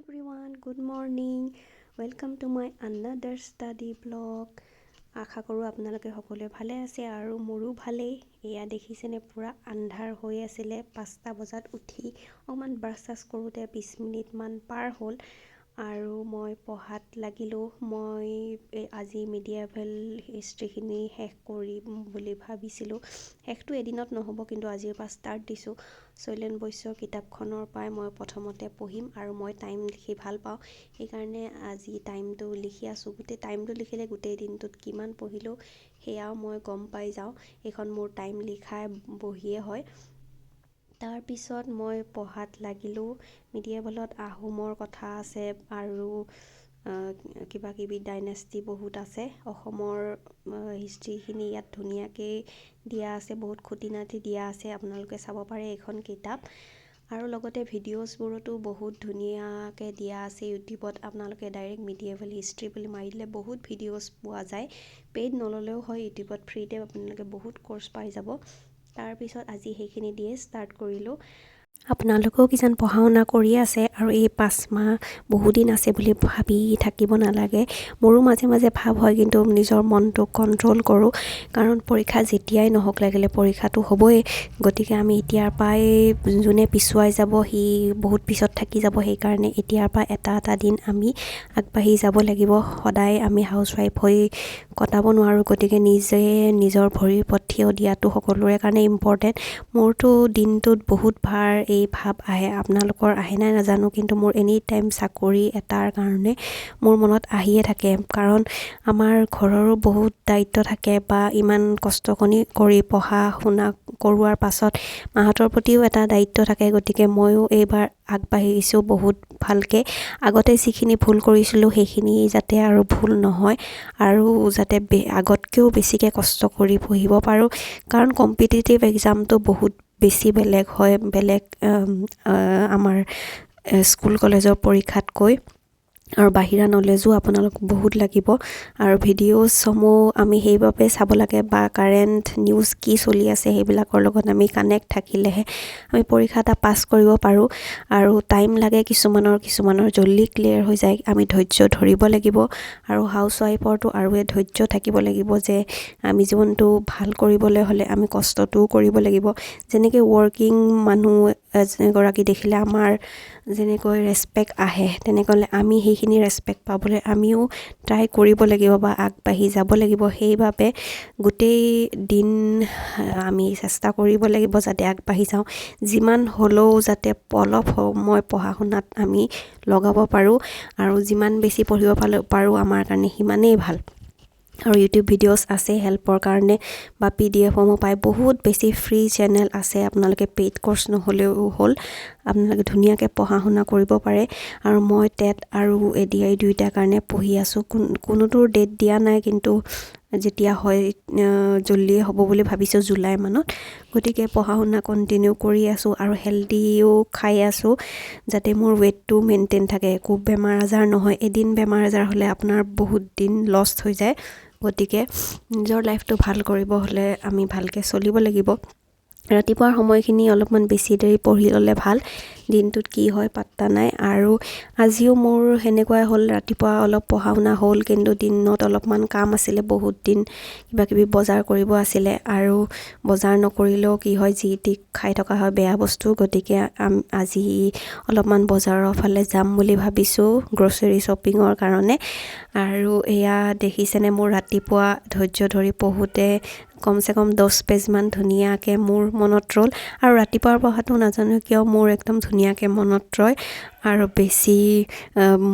everyone, good morning. Welcome to my another study vlog. আশা কৰোঁ আপোনালোকে সকলোৱে ভালে আছে আৰু মোৰো ভালেই। এয়া দেখিছেনে পুৰা আন্ধাৰ হৈ আছিলে 5টা বজাত উঠি অকমান ব্ৰাছ কৰোঁতে 20 মিনিটমান পাৰ হ'ল আৰু মই পঢ়াত লাগিলোঁ। মই আজি মিডিয়েভেল হিষ্ট্ৰীখিনি শেষ কৰিম বুলি ভাবিছিলোঁ। শেষটো এদিনত নহ'ব, কিন্তু আজিৰ পৰা ষ্টাৰ্ট দিছোঁ। শৈলেন বৈশ্যৰ কিতাপখনৰ পৰাই মই প্ৰথমতে পঢ়িম আৰু মই টাইম লিখি ভাল পাওঁ, সেইকাৰণে আজি টাইমটো লিখি আছোঁ। গোটেই টাইমটো লিখিলে গোটেই দিনটোত কিমান পঢ়িলোঁ সেয়াও মই গম পাই যাওঁ। এইখন মোৰ টাইম লিখাৰ বহিয়ে হয়। তাৰপিছত মই পঢ়াত লাগিলোঁ। মিডিয়েভেলত আহোমৰ কথা আছে আৰু কিবা কিবি ডাইনেষ্টি বহুত আছে। অসমৰ হিষ্ট্ৰীখিনি ইয়াত ধুনীয়াকৈ দিয়া আছে, বহুত খুঁটি-নাটি দিয়া আছে। আপোনালোকে চাব পাৰে এইখন কিতাপ। আৰু লগতে ভিডিঅ'ছবোৰতো বহুত ধুনীয়াকৈ দিয়া আছে ইউটিউবত। আপোনালোকে ডাইৰেক্ট মিডিয়েভেল হিষ্ট্ৰী বুলি মাৰি দিলে বহুত ভিডিঅ'ছ পোৱা যায়। পেইড নল'লেও হয়, ইউটিউবত ফ্ৰীতে আপোনালোকে বহুত কোৰ্চ পাই যাব। তাৰপিছত আজি সেইখিনি দিয়ে ষ্টাৰ্ট কৰিলোঁ। আপোনালোকেও কিজান পঢ়া শুনা কৰি আছে আৰু এই 5 মাহ বহুদিন আছে বুলি ভাবি থাকিব নালাগে। মোৰো মাজে মাজে ভাব হয়, কিন্তু নিজৰ মনটো কণ্ট্ৰল কৰোঁ, কাৰণ পৰীক্ষা যেতিয়াই নহওক লাগিলে পৰীক্ষাটো হ'বই। গতিকে আমি এতিয়াৰ পৰাই, যোনে পিছুৱাই যাব সি বহুত পিছত থাকি যাব। সেইকাৰণে এতিয়াৰ পৰা এটা এটা দিন আমি আগবাঢ়ি যাব লাগিব। সদায় আমি হাউচৱাইফ হৈ কটাব নোৱাৰোঁ, গতিকে নিজে নিজৰ ভৰিৰ ওপৰত থিয় দিয়াটো সকলোৰে কাৰণে ইম্পৰ্টেণ্ট। মোৰতো দিনটোত বহুতবাৰ এই ভাব আহে, আপোনালোকৰ আহে নাই নাজানো, কিন্তু মোৰ এনি টাইম চাকৰি এটাৰ কাৰণে মোৰ মনত আহিয়ে থাকে। কাৰণ আমাৰ ঘৰৰো বহুত দায়িত্ব থাকে, বা ইমান কষ্ট কৰি পঢ়া শুনা কৰোৱাৰ পাছত মাহঁতৰ প্ৰতিও এটা দায়িত্ব থাকে। গতিকে ময়ো এইবাৰ আগবাঢ়িছোঁ বহুত ভালকৈ। আগতে যিখিনি ভুল কৰিছিলোঁ সেইখিনি যাতে আৰু ভুল নহয়, আৰু যাতে আগতকৈও বেছিকৈ কষ্ট কৰি পঢ়িব পাৰোঁ। কাৰণ কম্পিটিটিভ এক্সামটো বহুত বেছি বেলেগ হয়, বেলেগ আমাৰ স্কুল কলেজৰ পৰীক্ষাতকৈ। আৰু বাহিৰা নলেজো আপোনালোক বহুত লাগিব। আৰু ভিডিঅ'ছসমূহ আমি সেইবাবে চাব লাগে, বা কাৰেণ্ট নিউজ কি চলি আছে সেইবিলাকৰ লগত আমি কানেক্ট থাকিলেহে আমি পৰীক্ষা এটা পাছ কৰিব পাৰোঁ। আৰু টাইম লাগে কিছুমানৰ জল্দি ক্লিয়াৰ হৈ যায়। আমি ধৈৰ্য ধৰিব লাগিব, আৰু হাউচৱাইফৰটো আৰুৱে ধৈৰ্য থাকিব লাগিব যে আমি জীৱনটো ভাল কৰিবলৈ হ'লে আমি কষ্টটোও কৰিব লাগিব। যেনেকৈ ৱৰ্কিং মানুহ এগৰাকী দেখিলে আমাৰ যেনেকৈ ৰেচপেক্ট আহে, তেনেকৈ আমি সেইখিনি ৰেচপেক্ট পাবলৈ আমিও ট্ৰাই কৰিব লাগিব বা আগবাঢ়ি যাব লাগিব। সেইবাবে গোটেই দিন আমি চেষ্টা কৰিব লাগিব যাতে আগবাঢ়ি যাওঁ। যিমান হ'লেও যাতে অলপ সময় পঢ়া শুনাত আমি লগাব পাৰোঁ, আৰু যিমান বেছি পঢ়িব পাৰোঁ আমাৰ কাৰণে সিমানেই ভাল। আৰু ইউটিউব ভিডিঅ'ছ আছে হেল্পৰ কাৰণে, বা PDF-সমূহ পায়। বহুত বেছি ফ্ৰী চেনেল আছে, আপোনালোকে পেইড কোৰ্চ নহ'লেও হ'ল, আপোনালোকে ধুনীয়াকৈ পঢ়া শুনা কৰিব পাৰে। আৰু মই টেট আৰু ADI দুয়োটাৰ কাৰণে পঢ়ি আছোঁ। কোনোটোৰ ডেট দিয়া নাই, কিন্তু যেতিয়া হয় জল্দিয়ে হ'ব বুলি ভাবিছোঁ, জুলাই মানত। গতিকে পঢ়া শুনা কণ্টিনিউ কৰি আছোঁ, আৰু হেল্ডিও খাই আছোঁ যাতে মোৰ ৱেইটটো মেইনটেইন থাকে, একো বেমাৰ আজাৰ নহয়। এদিন বেমাৰ আজাৰ হ'লে আপোনাৰ বহুত দিন লষ্ট হৈ যায়। গতিকে নিজৰ লাইফটো ভাল কৰিব হ'লে আমি ভালকৈ চলিব লাগিব। ৰাতিপুৱাৰ সময়খিনি অলপমান বেছি দেৰি পঢ়ি ল'লে ভাল। দিনটোত কি হয় পাত্তা নাই। আৰু আজিও মোৰ সেনেকুৱাই হ'ল, ৰাতিপুৱা অলপ পঢ়া শুনা হ'ল, কিন্তু দিনত অলপমান কাম আছিলে। বহুত দিন কিবা কিবি বজাৰ কৰিব আছিলে, আৰু বজাৰ নকৰিলেও কি হয়, যি টি খাই থকা হয় বেয়া বস্তু। গতিকে আজি অলপমান বজাৰৰ ফালে যাম বুলি ভাবিছোঁ, গ্ৰ'চাৰী শ্বপিঙৰ কাৰণে। আৰু এয়া দেখিছেনে, মোৰ ৰাতিপুৱা ধৈৰ্য ধৰি পঢ়োঁতে কমচে কম 10 পেজমান ধুনীয়াকৈ মোৰ মনত ৰ'ল। আৰু ৰাতিপুৱাৰ পঢ়াটো নাজানো কিয় মোৰ একদম ধুনীয়াকৈ মনত ৰয়, আৰু বেছি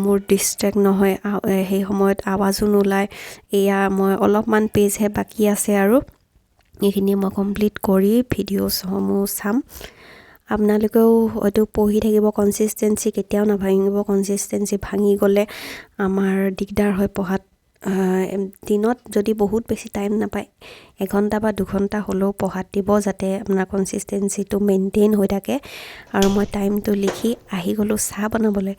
মোৰ ডিষ্ট্ৰেক্ট নহয়, সেই সময়ত আৱাজো নোলায়। এয়া মই অলপমান পেজহে বাকী আছে, আৰু এইখিনি মই কমপ্লিট কৰি ভিডিঅ'ছসমূহ চাম। আপোনালোকেও হয়তো পঢ়ি থাকিব। কনচিষ্টেঞ্চি কেতিয়াও নাভাঙিব। কনচিষ্টেঞ্চি ভাঙি গ'লে আমাৰ দিগদাৰ হয় পঢ়াত। দিনত যদি বহুত বেছি টাইম নাপায়, 1 ঘণ্টা বা 2 ঘণ্টা হ'লেও পঢ়াত দিব, যাতে আপোনাৰ কনচিষ্টেঞ্চিটো মেইনটেইন হৈ থাকে। আৰু মই টাইমটো লিখি আহি গ'লোঁ চাহ বনাবলৈ।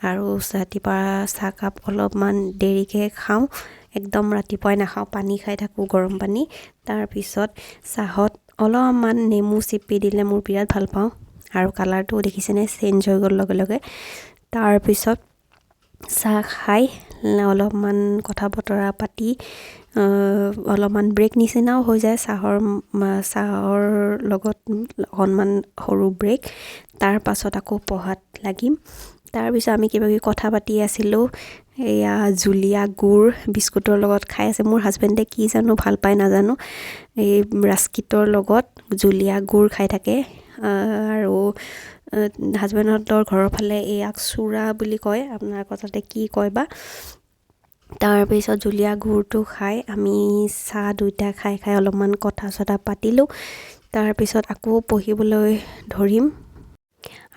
আৰু ৰাতিপুৱা চাহকাপ অলপমান দেৰিকৈ খাওঁ, একদম ৰাতিপুৱাই নাখাওঁ, পানী খাই থাকোঁ, গৰম পানী। তাৰপিছত চাহত অলপমান নেমু চেপি দিলে মোৰ বিৰাট ভাল পাওঁ। আৰু কালাৰটো দেখিছেনে চেঞ্জ হৈ গ'ল লগে লগে। তাৰপিছত চাহ খাই অলপমান কথা বতৰা পাতি অলপমান ব্ৰেক নিচিনাও হৈ যায় চাহৰ লগত অকণমান সৰু ব্ৰেক। তাৰ পাছত আকৌ পঢ়াত লাগিম। তাৰপিছত আমি কিবা কিবি কথা পাতি আছিলোঁ। এয়া জুলীয়া গুড় বিস্কুটৰ লগত খাই আছে। মোৰ হাজবেণ্ডে কি জানো ভাল পায় নাজানো, এই ৰাস্কিটৰ লগত জুলীয়া গুড় খাই থাকে। আৰু হাজবেণ্ডহঁতৰ ঘৰৰ ফালে ইয়াক চুৰা বুলি কয়, আপোনাৰ কথাতে কি কয় বা। তাৰপিছত জুলীয়া গুড়টো খাই আমি চাহ দুইটা খাই অলপমান কথা চথা পাতিলোঁ। তাৰপিছত আকৌ পঢ়িবলৈ ধৰিম।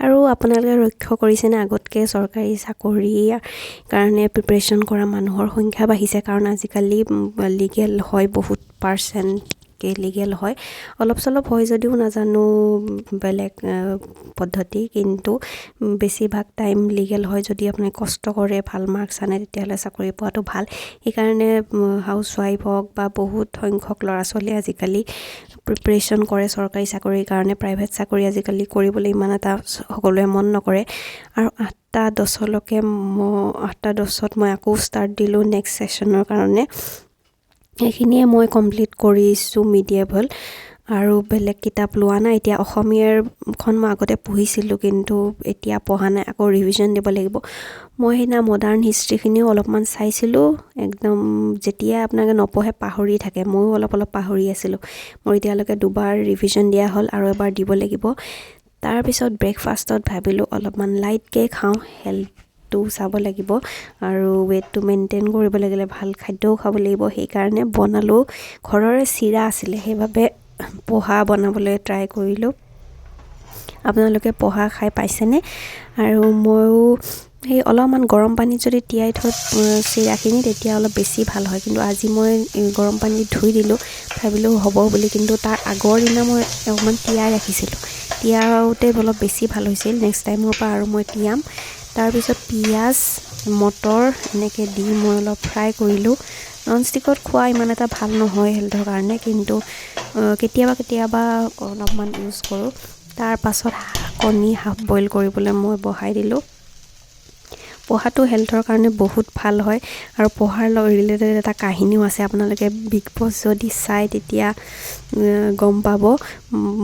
আৰু আপোনালোকে লক্ষ্য কৰিছেনে, আগতকৈ চৰকাৰী চাকৰিৰ কাৰণে প্ৰিপেৰেশ্যন কৰা মানুহৰ সংখ্যা বাঢ়িছে। কাৰণ আজিকালি লিগেল হয়, বহুত পাৰ্চেণ্টকে লিগেল হয়। অলপ চলপ হয় যদিও নাজানো বেলেগ পদ্ধতি, কিন্তু বেছিভাগ টাইম লিগেল হয়। যদি আপুনি কষ্ট কৰে, ভাল মাৰ্কছ আনে, তেতিয়াহ'লে চাকৰি পোৱাটো ভাল। সেইকাৰণে হাউচৱাইফ হওক বা বহুত সংখ্যক ল'ৰা ছোৱালীয়ে আজিকালি প্ৰিপেৰেশ্যন কৰে চৰকাৰী চাকৰিৰ কাৰণে। প্ৰাইভেট চাকৰি আজিকালি কৰিবলৈ ইমান এটা সকলোৱে মন নকৰে। আৰু 8:10ত মই আকৌ ষ্টাৰ্ট দিলোঁ নেক্সট ছেশ্যনৰ কাৰণে। সেইখিনিয়ে মই কমপ্লিট কৰিছোঁ মিডিয়েবল, আৰু বেলেগ কিতাপ লোৱা নাই। এতিয়া অসমীয়াৰখন মই আগতে পঢ়িছিলোঁ, কিন্তু এতিয়া পঢ়া নাই, আকৌ ৰিভিজন দিব লাগিব। মই সেইদিনা মডাৰ্ণ হিষ্ট্ৰীখিনিও অলপমান চাইছিলোঁ। একদম যেতিয়া আপোনালোকে নপঢ়ে পাহৰি থাকে, ময়ো অলপ পাহৰি আছিলোঁ। মোৰ এতিয়ালৈকে 2বাৰ ৰিভিজন দিয়া হ'ল, আৰু এবাৰ দিব লাগিব। তাৰপিছত ব্ৰেকফাষ্টত ভাবিলোঁ অলপমান লাইটকৈ খাওঁ, হেল্থটো চাব লাগিব, আৰু ৱেইটটো মেইনটেইন কৰিব লাগিলে ভাল খাদ্যও খাব লাগিব। সেইকাৰণে বনালোঁ, ঘৰৰে চিৰা আছিলে, সেইবাবে পোহা বনাবলৈ ট্ৰাই কৰিলোঁ। আপোনালোকে পোহা খাই পাইছেনে? আৰু ময়ো সেই অলপমান গৰম পানীত যদি তিয়াই থৈ চিৰাখিনি, তেতিয়া অলপ বেছি ভাল হয়। কিন্তু আজি মই গৰম পানীত ধুই দিলোঁ, ভাবিলোঁ হ'ব বুলি, কিন্তু তাৰ আগৰ দিনা মই অকণমান তিয়াই ৰাখিছিলোঁ। তিয়াওতে অলপ বেছি ভাল হৈছিল। নেক্সট টাইমৰ পৰা আৰু মই তিয়াম। তাৰপিছত পিঁয়াজ, মটৰ এনেকৈ দি মই অলপ ফ্ৰাই কৰিলোঁ। ননষ্টিকত খোৱা ইমান এটা ভাল নহয় হেল্থৰ কাৰণে, কিন্তু কেতিয়াবা অলপমান ইউজ কৰোঁ। তাৰ পাছত কণী হাফ বইল কৰিবলৈ মই বহাই দিলোঁ। পোহাটো হেল্থৰ কাৰণে বহুত ভাল হয়, আৰু পোহাৰ লগত ৰিলেটেড এটা কাহিনীও আছে। আপোনালোকে বিগ বছ যদি চাই তেতিয়া গম পাব।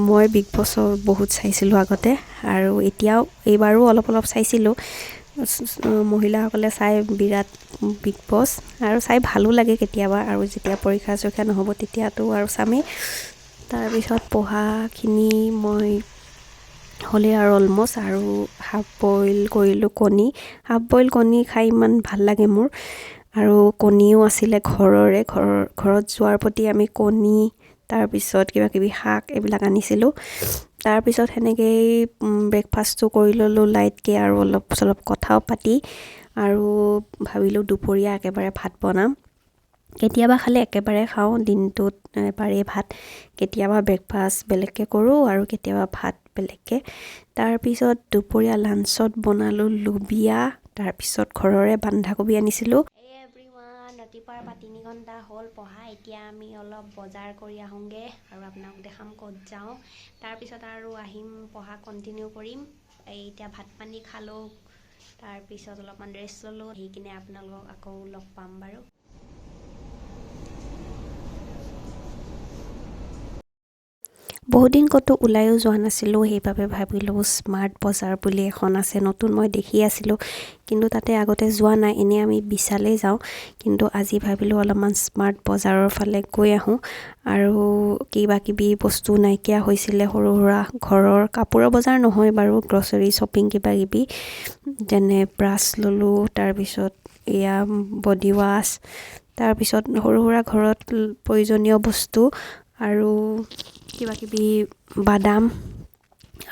মই বিগ বছৰ বহুত চাইছিলোঁ আগতে, আৰু এতিয়াও এইবাৰো অলপ চাইছিলোঁ। মহিলাসকলে চাই বিৰাট বিগ বছ, আৰু চাই ভালো লাগে কেতিয়াবা। আৰু যেতিয়া পৰীক্ষা চৰীক্ষা নহ'ব তেতিয়াতো আৰু চামেই। তাৰপিছত পোহাখিনি মই হ'লে আৰু অলমষ্ট, আৰু হাফ বইল কৰিলোঁ কণী। হাফ বইল কণী খাই ইমান ভাল লাগে মোৰ, আৰু কণীও আছিলে ঘৰত যোৱাৰ প্ৰতি আমি কণী, তাৰপিছত কিবাকিবি শাক এইবিলাক আনিছিলোঁ। তাৰপিছত সেনেকৈয়ে ব্ৰেকফাষ্টটো কৰি ল'লোঁ লাইটকৈ, আৰু অলপ চলপ কথাও পাতি, আৰু ভাবিলোঁ দুপৰীয়া একেবাৰে ভাত বনাম। কেতিয়াবা খালে একেবাৰে খাওঁ, দিনটোত এবাৰেই ভাত। কেতিয়াবা ব্ৰেকফাষ্ট বেলেগকৈ কৰোঁ, আৰু কেতিয়াবা ভাত বেলেগকৈ। তাৰপিছত দুপৰীয়া লাঞ্চত বনালোঁ লোবিয়া, তাৰপিছত ঘৰৰে বন্ধাকবি আনিছিলোঁ। এভৰিৱান, ৰাতিপুৱাৰ পৰা 3 ঘণ্টা হ'ল পঢ়া। এতিয়া আমি অলপ বজাৰ কৰি আহোঁগৈ, আৰু আপোনাক দেখাম ক'ত যাওঁ। তাৰপিছত আৰু আহিম, পঢ়া কণ্টিনিউ কৰিম। এতিয়া ভাত পানী খালোঁ, তাৰপিছত অলপমান ৰেষ্ট ল'লোঁ। আহি কিনে আপোনালোকক আকৌ লগ পাম বাৰু। বহুদিন ক'তো ওলাইও যোৱা নাছিলোঁ, সেইবাবে ভাবিলোঁ স্মাৰ্ট বজাৰ বুলি এখন আছে নতুন, মই দেখি আছিলোঁ, কিন্তু তাতে আগতে যোৱা নাই। এনেই আমি বিশালেই যাওঁ, কিন্তু আজি ভাবিলোঁ অলপমান স্মাৰ্ট বজাৰৰ ফালে গৈ আহোঁ। আৰু কিবা কিবি বস্তু নাইকিয়া হৈছিলে, সৰু সুৰা ঘৰৰ কাপোৰৰ বজাৰ নহয় বাৰু, গ্ৰচাৰী শ্বপিং কিবা কিবি, যেনে ব্ৰাছ ল'লোঁ, তাৰপিছত এয়া বডি ৱাছ, তাৰপিছত সৰু সুৰা ঘৰত প্ৰয়োজনীয় বস্তু, আৰু কিবা কিবি বাদাম।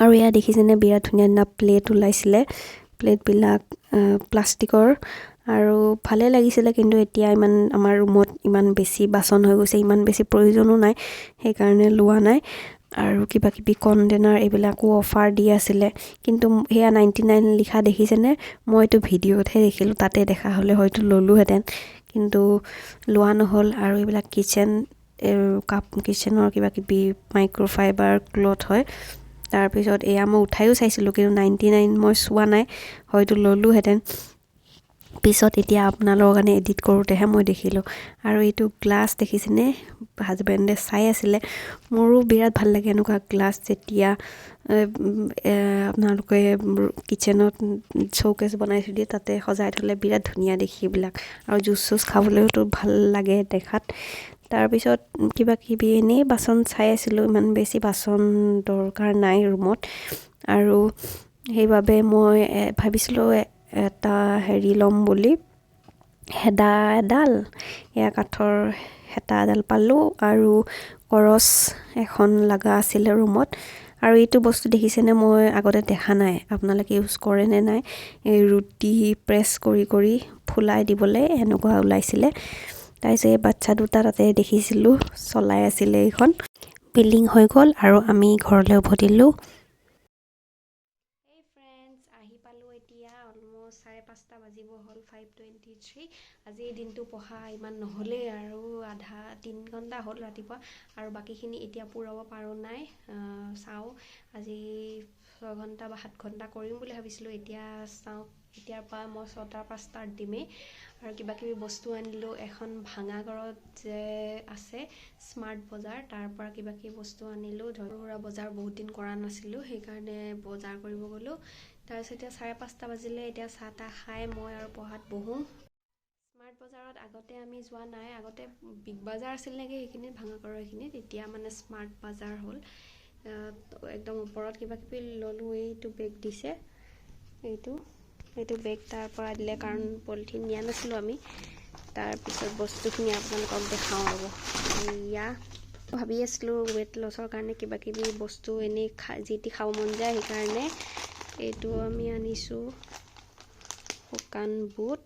আৰু এয়া দেখিছেনে, বিৰাট ধুনীয়া প্লেট ওলাইছিলে। প্লেটবিলাক প্লাষ্টিকৰ, আৰু ভালে লাগিছিলে। কিন্তু এতিয়া আমাৰ ৰুমত ইমান বেছি বাচন হৈ গৈছে, ইমান বেছি প্ৰয়োজনো নাই, সেইকাৰণে লোৱা নাই। আৰু কিবা কিবি কণ্টেনাৰ এইবিলাকো অফাৰ দি আছিলে, কিন্তু সেয়া 99 লিখা দেখিছেনে? মইতো ভিডিঅ'তহে দেখিলোঁ, তাতে দেখা হ'লে হয়তো ল'লোহেঁতেন, কিন্তু লোৱা নহ'ল। আৰু এইবিলাক কিচেনৰ কিবা কিবি মাইক্ৰ'ফাইবাৰ ক্লথ হয়, তাৰপিছত এয়া মই উঠায়ো চাইছিলোঁ, কিন্তু 99 মই চোৱা নাই, হয়তো ল'লোহেঁতেন পিছত। এতিয়া আপোনালোকৰ কাৰণে এডিট কৰোঁতেহে মই দেখিলোঁ। আৰু এইটো গ্লাছ দেখিছেনে, হাজবেণ্ডে চাই আছিলে। মোৰো বিৰাট ভাল লাগে এনেকুৱা গ্লাছ, যেতিয়া আপোনালোকে কিটচেনত শ্ব'কেছ বনাই থৈ দিয়ে, তাতে সজাই থ'লে বিৰাট ধুনীয়া দেখি এইবিলাক। আৰু জুচ চুচ খাবলৈওতো ভাল লাগে দেখাত। তাৰপিছত কিবা কিবি এনেই বাচন চাই আছিলোঁ, ইমান বেছি বাচন দৰকাৰ নাই ৰুমত। আৰু সেইবাবে মই ভাবিছিলোঁ এটা হেৰি ল'ম বুলি, হেতা এডাল, এয়া কাঠৰ হেতা এডাল পালোঁ, আৰু কৰচ এখন লগা আছিলে ৰুমত। আৰু এইটো বস্তু দেখিছেনে, মই আগতে দেখা নাই, আপোনালোকে ইউজ কৰে নে নাই। এই ৰুটি প্ৰেছ কৰি কৰি ফুলাই দিবলৈ এনেকুৱা ওলাইছিলে। তাৰপিছত এই বাচ্ছা দুটা তাতে দেখিছিলোঁ চলাই আছিলে, এইখন বিল্ডিং হৈ গ'ল আৰু আমি ঘৰলৈ উভতিলোঁ। এই ফ্ৰেণ্ডছ, আহি পালোঁ এতিয়া, অলম'ষ্ট 5:30 বাজিব হ'ল, 5:23। আজি দিনটো পঢ়া ইমান নহ'লেই, আৰু আধা 3 ঘণ্টা হ'ল ৰাতিপুৱা, আৰু বাকীখিনি এতিয়া পূৰাব পাৰোঁ নাই চাওঁ। আজি 6 ঘণ্টা বা 7 ঘণ্টা কৰিম বুলি ভাবিছিলোঁ, এতিয়া চাওঁ। এতিয়াৰ পৰা মই 6টাৰ পৰা ষ্টাৰ্ট দিমেই। আৰু কিবা কিবি বস্তু আনিলোঁ, এখন ভাঙাঘৰত যে আছে স্মাৰ্ট বজাৰ, তাৰ পৰা কিবা কিবি বস্তু আনিলোঁ। ধৰা বজাৰ বহুত দিন কৰা নাছিলোঁ, সেইকাৰণে বজাৰ কৰিব গ'লোঁ। তাৰপিছত এতিয়া 5:30 বাজিলে, এতিয়া চাহ তাহ খাই মই আৰু পঢ়াত বহোঁ। স্মাৰ্ট বজাৰত আগতে আমি যোৱা নাই, আগতে বিগ বাজাৰ আছিল নেকি সেইখিনিত, ভাঙাঘৰৰ সেইখিনিত, এতিয়া মানে স্মাৰ্ট বজাৰ হ'ল। একদম ওপৰত কিবা কিবি ল'লোঁ। এইটো বেগ দিছে, এইটো বেগ তাৰ পৰা দিলে, কাৰণ পলিথিন নিয়া নাছিলোঁ আমি। তাৰপিছত বস্তুখিনি আপোনালোকক দেখাওঁ ৰ'ব। এয়া ভাবি আছিলোঁ ৱেইট লছৰ কাৰণে কিবা কিবি বস্তু এনেই যি টি খাব মন যায়, সেইকাৰণে এইটো আমি আনিছোঁ, শুকান বুট।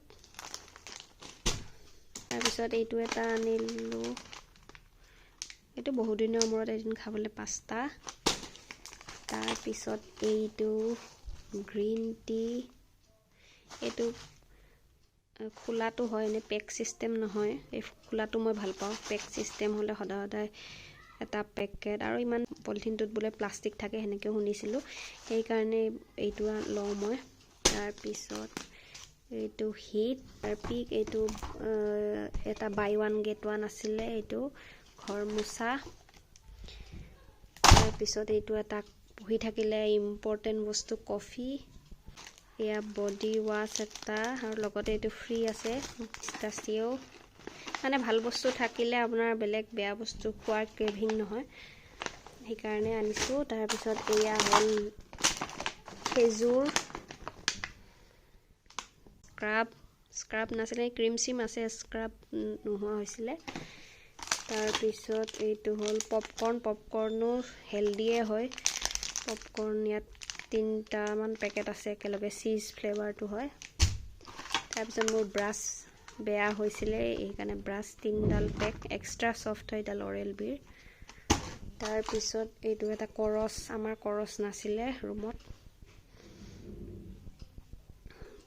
তাৰপিছত এইটো এটা আনিলোঁ, এইটো বহুদিনৰ মূৰত এদিন খাবলৈ পাস্তা। তাৰপিছত এইটো গ্ৰীণ টি, এইটো খোলাটো হয়, এনেই পেক ছিষ্টেম নহয়। এই খোলাটো মই ভাল পাওঁ, পেক ছিষ্টেম হ'লে সদায় এটা পেকেট, আৰু ইমান পলিথিনটোত বোলে প্লাষ্টিক থাকে সেনেকৈ শুনিছিলোঁ, সেইকাৰণে এইটো লওঁ মই। তাৰপিছত এইটো হিট পিক, এইটো এটা বাই ওৱান গেট ওৱান আছিলে, এইটো ঘৰ মোচা। তাৰপিছত এইটো এটা পঢ়ি থাকিলে ইম্পৰ্টেণ্ট বস্তু, কফি। এয়া বডি ৱাছ এটা, আৰু লগতে এইটো ফ্ৰী আছে, পিষ্টাচিঅ'। মানে ভাল বস্তু থাকিলে আপোনাৰ বেলেগ বেয়া বস্তু খোৱাৰ ক্ৰেভিং নহয়, সেইকাৰণে আনিছোঁ। তাৰপিছত এয়া হ'ল খেজুৰ, স্ক্ৰাব নাছিলে, ক্ৰীম চিম আছে, স্ক্ৰাব নোহোৱা হৈছিলে। তাৰপিছত এইটো হ'ল পপকৰ্ণো হেল্ডিয়ে হয়। পপকৰ্ণ ইয়াত 3টামান পেকেট আছে একেলগে, চীজ ফ্লেভাৰটো হয়। তাৰপিছত মোৰ ব্ৰাছ বেয়া হৈছিলে, সেইকাৰণে ব্ৰাছ 3ডাল পেক, এক্সট্ৰা চফ্ট হয় এডাল অৰেল বিৰ। তাৰপিছত এইটো এটা কৰচ, আমাৰ কৰচ নাছিলে ৰুমত।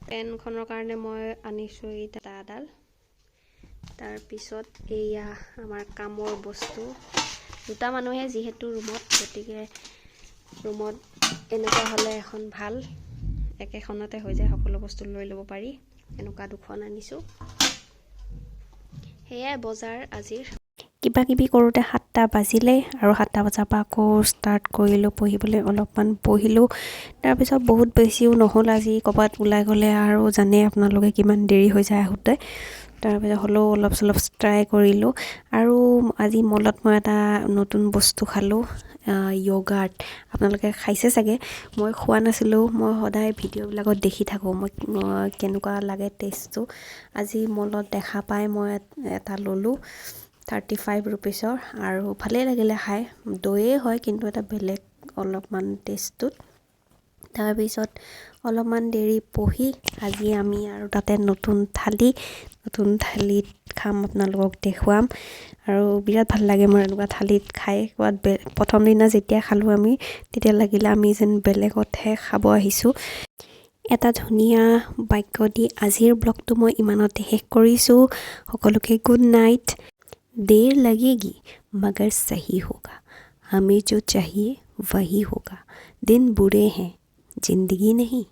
পেনখনৰ কাৰণে মই আনিছোঁ এইটা এডাল। তাৰপিছত এয়া আমাৰ কামৰ বস্তু, দুটা মানুহে যিহেতু ৰুমত, গতিকে ৰুমত এনেকুৱা হ'লে এখন ভাল, একেখনতে হৈ যায়, সকলো বস্তু লৈ ল'ব পাৰি। এনেকুৱা 2খন আনিছোঁ। সেয়াই বজাৰ আজিৰ। কিবা কিবি কৰোঁতে 7টা বাজিলে, আৰু 7টা বজাৰ পৰা আকৌ ষ্টাৰ্ট কৰিলোঁ পঢ়িবলৈ, অলপমান পঢ়িলোঁ। তাৰপিছত বহুত বেছিও নহ'ল, আজি ক'ৰবাত ওলাই গ'লে আৰু জানে আপোনালোকে কিমান দেৰি হৈ যায় আহোঁতে। তাৰপিছত হ'লেও অলপ চলপ ট্ৰাই কৰিলোঁ। আৰু আজি মলত মই এটা নতুন বস্তু খালোঁ, য়োগাৰ্ট। আপোনালোকে খাইছে চাগে, মই খোৱা নাছিলোঁ, মই সদায় ভিডিঅ'বিলাকত দেখি থাকোঁ, মই কেনেকুৱা লাগে টেষ্টটো। আজি মলত দেখা পাই মই এটা ল'লোঁ, 35 ৰুপিছৰ, আৰু ভালেই লাগিলে খাই। দৈয়ে হয়, কিন্তু এটা বেলেগ অলপমান টেষ্টটোত। তাৰপিছত অলপমান দেৰি পঢ়ি, আজি আমি আৰু তাতে নতুন থালিত খাম, আপোনালোকক দেখুৱাম। আৰু বিৰাট ভাল লাগে মোৰ এনেকুৱা থালিত খাই। প্ৰথম দিনা যেতিয়া খালোঁ আমি, তেতিয়া লাগিলে আমি যেন বেলেগতহে খাব আহিছোঁ। এটা ধুনীয়া বাক্য দি আজিৰ ব্লগটো মই ইমানতে শেষ কৰিছোঁ। সকলোকে গুড নাইট। দেৰ लगेगी मगर सही होगा, हमें जो चाहिए वही होगा। दिन बुरे हैं जिंदगी नहीं।